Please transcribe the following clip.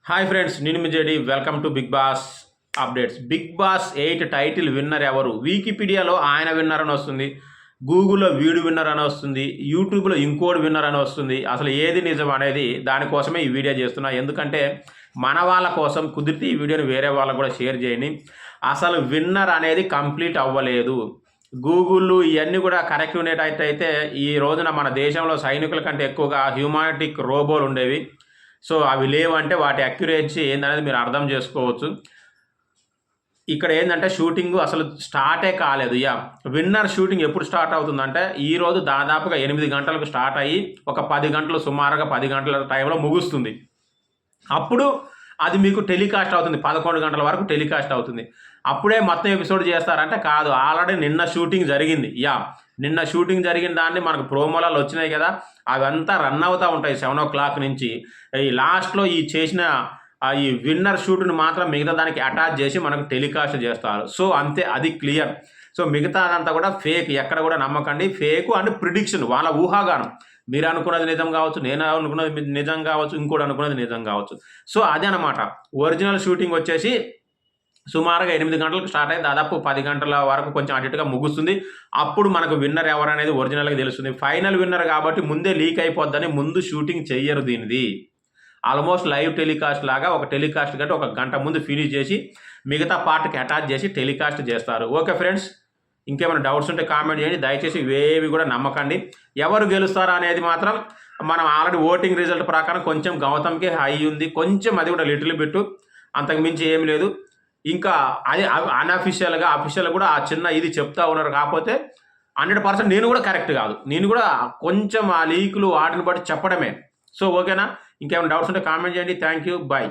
Hi friends, నేను మీ JD. Welcome to Bigg Boss updates. Bigg Boss 8 title winner ఎవరు? వికీపీడియాలో ఆయన విన్నర్ అని వస్తుంది, గూగుల్లో వీడు విన్నర్ అని వస్తుంది, యూట్యూబ్లో ఇంకోటి విన్నర్ అని వస్తుంది. అసలు ఏది నిజం అనేది దానికోసమే ఈ వీడియో చేస్తున్నా. ఎందుకంటే మన వాళ్ళ కోసం కుదిరితే ఈ వీడియోని వేరే వాళ్ళకు కూడా షేర్ చేయండి. అసలు విన్నర్ అనేది కంప్లీట్ అవ్వలేదు. గూగుల్ ఇవన్నీ కూడా కరెక్ట్ ఉండేటట్టయితే ఈ రోజున మన దేశంలో సైనికుల కంటే ఎక్కువగా హ్యూమానిటిక్ రోబోలు ఉండేవి. సో అవి లేవంటే వాటి అక్యురేసీ ఏందనేది మీరు అర్థం చేసుకోవచ్చు. ఇక్కడ ఏంటంటే షూటింగ్ అసలు స్టార్టే కాలేదు. విన్నర్ షూటింగ్ ఎప్పుడు స్టార్ట్ అవుతుందంటే ఈరోజు దాదాపుగా 8 గంటలకు స్టార్ట్ అయ్యి ఒక 10 గంటలు, సుమారుగా 10 గంటల టైంలో ముగుస్తుంది. అప్పుడు అది మీకు టెలికాస్ట్ అవుతుంది. 11 గంటల వరకు టెలికాస్ట్ అవుతుంది. అప్పుడే మొత్తం ఎపిసోడ్ చేస్తారంటే కాదు, ఆల్రెడీ నిన్న షూటింగ్ జరిగింది. నిన్న షూటింగ్ జరిగిన దాన్ని మనకు ప్రోమోలలో వచ్చినాయి కదా, అవంతా రన్ అవుతూ ఉంటాయి 7 o'clock నుంచి. ఈ లాస్ట్లో ఈ చేసిన ఈ విన్నర్ షూట్ని మాత్రం మిగతా దానికి అటాచ్ చేసి మనకు టెలికాస్ట్ చేస్తారు. సో అంతే, అది క్లియర్. సో మిగతాదంతా కూడా ఫేక్, ఎక్కడ కూడా నమ్మకండి. ఫేకు అండ్ ప్రిడిక్షన్, వాళ్ళ ఊహాగానం. మీరు అనుకున్నది నిజం కావచ్చు, నేను అనుకున్నది నిజం కావచ్చు, ఇంకోటి అనుకున్నది నిజం కావచ్చు. సో అదే అనమాట. ఒరిజినల్ షూటింగ్ వచ్చేసి సుమారుగా 8 గంటలకు స్టార్ట్ అయ్యి దాదాపు 10 గంటల వరకు కొంచెం అటుగా ముగుస్తుంది. అప్పుడు మనకు విన్నర్ ఎవరనేది ఒరిజినల్గా తెలుస్తుంది. ఫైనల్ విన్నర్ కాబట్టి ముందే లీక్ అయిపోద్దని ముందు షూటింగ్ చెయ్యరు. దీనిది ఆల్మోస్ట్ లైవ్ టెలికాస్ట్ లాగా ఒక టెలికాస్ట్ కంటే ఒక గంట ముందు ఫినిష్ చేసి మిగతా పార్ట్కి అటాచ్ చేసి టెలికాస్ట్ చేస్తారు. ఓకే ఫ్రెండ్స్, ఇంకేమైనా డౌట్స్ ఉంటే కామెంట్ చేయండి. దయచేసి ఇవేవి కూడా నమ్మకండి. ఎవరు గెలుస్తారా అనేది మాత్రం మనం ఆల్రెడీ ఓటింగ్ రిజల్ట్ ప్రకారం కొంచెం గౌతమ్కి హై ఉంది, కొంచెం అది కూడా లిటిల్ బిట్, అంతకుమించి ఏమి లేదు. ఇంకా అది అన్అఫిషియల్గా అఫీషియల్గా కూడా ఆ చిన్న ఇది చెప్తా ఉన్నారు. కాకపోతే 100% నేను కూడా కరెక్ట్ కాదు, నేను కూడా కొంచెం ఆ లీకులు వాటిని బట్టి చెప్పడమే. సో ఓకేనా, ఇంకేమైనా డౌట్స్ ఉంటే కామెంట్ చేయండి. Thank you, bye.